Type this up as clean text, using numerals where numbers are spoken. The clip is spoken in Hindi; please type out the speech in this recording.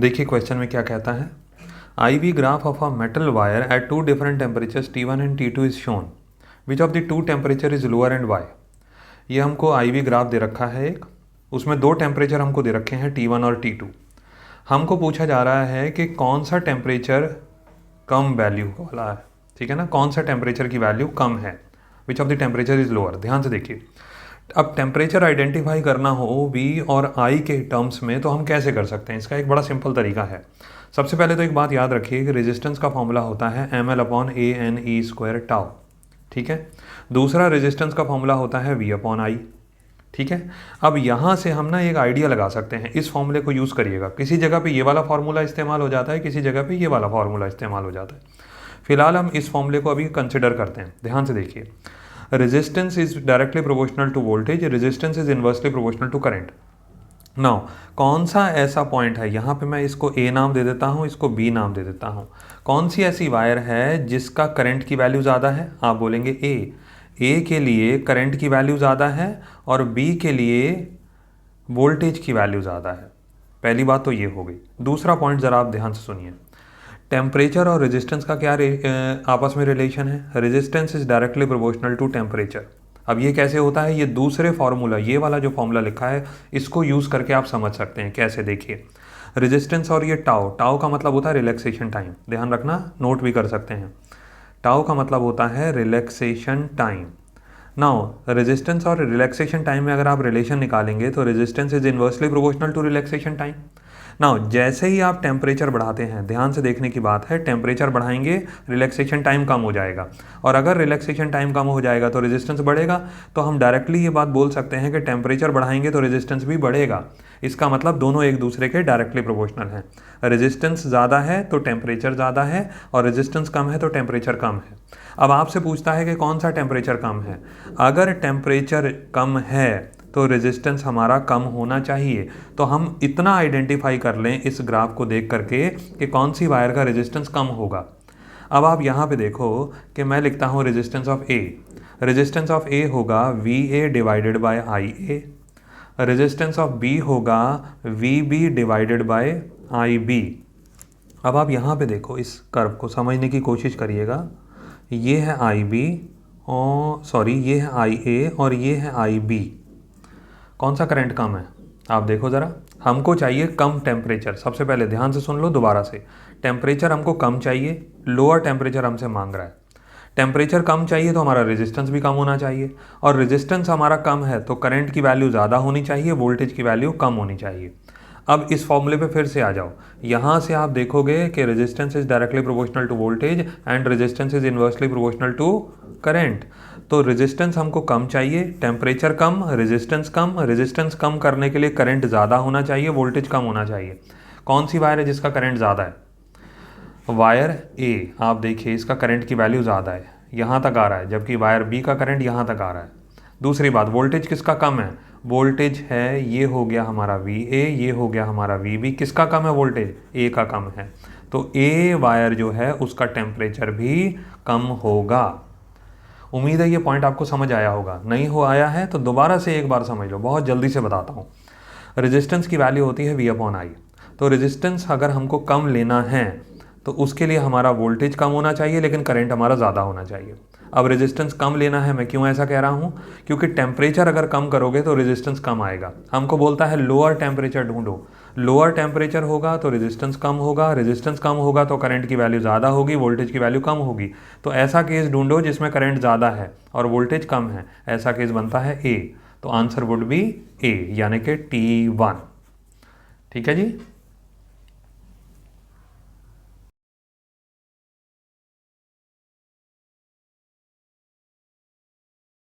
देखिए क्वेश्चन में क्या कहता है, IV graph of a metal wire at two different temperatures T1 and T2 is shown, which of the two temperature is lower and why. ये हमको IV ग्राफ दे रखा है एक, उसमें दो टेम्परेचर हमको दे रखे हैं T1 और T2। हमको पूछा जा रहा है कि कौन सा टेम्परेचर कम वैल्यू वाला है, ठीक है ना, कौन सा टेम्परेचर की वैल्यू कम है, विच of the temperature is lower. ध्यान से देखिए, अब टेम्परेचर आइडेंटिफाई करना हो V और I के टर्म्स में तो हम कैसे कर सकते हैं, इसका एक बड़ा सिंपल तरीका है। सबसे पहले तो एक बात याद रखिए कि रेजिस्टेंस का फॉर्मूला होता है ml/ANE² टाउ, ठीक है। दूसरा रेजिस्टेंस का फॉर्मूला होता है V/I, ठीक है। अब यहाँ से हम ना एक आइडिया लगा सकते हैं, इस फॉर्मूले को यूज़ करिएगा। किसी जगह पे ये वाला फार्मूला इस्तेमाल हो जाता है, किसी जगह पे ये वाला फार्मूला इस्तेमाल हो जाता है। फिलहाल हम इस फॉर्मूले को अभी कंसिडर करते हैं। ध्यान से देखिए, resistance is directly proportional to voltage, resistance is inversely proportional to current। Now कौन सा ऐसा पॉइंट है, यहाँ पे मैं इसको A नाम दे देता हूँ, इसको B नाम दे देता हूँ। कौन सी ऐसी वायर है जिसका करंट की वैल्यू ज़्यादा है, आप बोलेंगे A के लिए करंट की वैल्यू ज़्यादा है और B के लिए वोल्टेज की वैल्यू ज़्यादा है। पहली बात तो ये हो गई। दूसरा पॉइंट ज़रा आप ध्यान से सुनिए, टेम्परेचर और रेजिस्टेंस का क्या आपस में रिलेशन है। Resistance is directly proportional to temperature. अब ये कैसे होता है, ये दूसरे फार्मूला, ये वाला जो फार्मूला लिखा है इसको यूज़ करके आप समझ सकते हैं। कैसे, देखिए, रेजिस्टेंस और ये टाउ का मतलब होता है रिलैक्सेशन टाइम। ध्यान रखना, नोट भी कर सकते हैं। टाउ का मतलब होता है रिलैक्सेशन टाइम। नाउ रेजिस्टेंस और रिलैक्सेशन टाइम में अगर आप रिलेशन निकालेंगे तो resistance is inversely proportional to relaxation time. Now जैसे ही आप टेम्परेचर बढ़ाते हैं, ध्यान से देखने की बात है, टेम्परेचर बढ़ाएंगे रिलैक्सेशन टाइम कम हो जाएगा, और अगर रिलैक्सेशन टाइम कम हो जाएगा तो रेजिस्टेंस बढ़ेगा। तो हम डायरेक्टली ये बात बोल सकते हैं कि टेम्परेचर बढ़ाएंगे तो रेजिस्टेंस भी बढ़ेगा। इसका मतलब दोनों एक दूसरे के डायरेक्टली प्रोपोर्शनल हैं। रेजिस्टेंस ज़्यादा है तो टेम्परेचर ज़्यादा है, और रेजिस्टेंस कम है तो टेम्परेचर कम है। अब आपसे पूछता है कि कौन सा टेम्परेचर कम है। अगर टेम्परेचर कम है तो रेजिस्टेंस हमारा कम होना चाहिए। तो हम इतना आइडेंटिफाई कर लें इस ग्राफ को देख करके कि कौन सी वायर का रेजिस्टेंस कम होगा। अब आप यहाँ पे देखो कि मैं लिखता हूँ resistance of A। Resistance of A होगा VA divided by IA। Resistance of B होगा VB डिवाइडेड बाय IB। अब आप यहाँ पे देखो, इस कर्व को समझने की कोशिश करिएगा। ये है IB और सॉरी ये है IA और ये है IB। कौन सा करंट कम है, आप देखो ज़रा। हमको चाहिए कम टेम्परेचर। सबसे पहले ध्यान से सुन लो दोबारा से, टेम्परेचर हमको कम चाहिए, लोअर टेम्परेचर हमसे मांग रहा है। टेम्परेचर कम चाहिए तो हमारा रेजिस्टेंस भी कम होना चाहिए, और रेजिस्टेंस हमारा कम है तो करंट की वैल्यू ज़्यादा होनी चाहिए, वोल्टेज की वैल्यू कम होनी चाहिए। अब इस फॉर्मूले पे फिर से आ जाओ। यहाँ से आप देखोगे कि resistance is directly proportional to voltage and resistance is inversely proportional to current. तो रेजिस्टेंस हमको कम चाहिए, टेम्परेचर कम, रेजिस्टेंस कम। रेजिस्टेंस कम करने के लिए करंट ज़्यादा होना चाहिए, वोल्टेज कम होना चाहिए। कौन सी वायर है जिसका करंट ज़्यादा है? Wire A। आप देखिए इसका करंट की वैल्यू ज़्यादा है, यहाँ तक आ रहा है, जबकि वायर B का करंट यहाँ तक आ रहा है। दूसरी बात, वोल्टेज किसका कम है? वोल्टेज है, ये हो गया हमारा VA, ये हो गया हमारा VB। किसका कम है वोल्टेज? A का कम है। तो A वायर जो है उसका टेम्परेचर भी कम होगा। उम्मीद है ये पॉइंट आपको समझ आया होगा। नहीं हो आया है तो दोबारा से एक बार समझ लो, बहुत जल्दी से बताता हूँ। रेजिस्टेंस की वैल्यू होती है V/I। तो रेजिस्टेंस अगर हमको कम लेना है तो उसके लिए हमारा वोल्टेज कम होना चाहिए लेकिन करंट हमारा ज़्यादा होना चाहिए। अब रेजिस्टेंस कम लेना है, मैं क्यों ऐसा कह रहा हूँ? क्योंकि टेम्परेचर अगर कम करोगे तो रेजिस्टेंस कम आएगा। हमको बोलता है लोअर टेम्परेचर ढूंढो। लोअर टेम्परेचर होगा तो रेजिस्टेंस कम होगा, रेजिस्टेंस कम होगा तो करंट की वैल्यू ज़्यादा होगी, वोल्टेज की वैल्यू कम होगी। तो ऐसा केस ढूंढो जिसमें करंट ज़्यादा है और वोल्टेज कम है, ऐसा केस बनता है A। तो आंसर वुड बी A, यानी कि T1। ठीक है जी।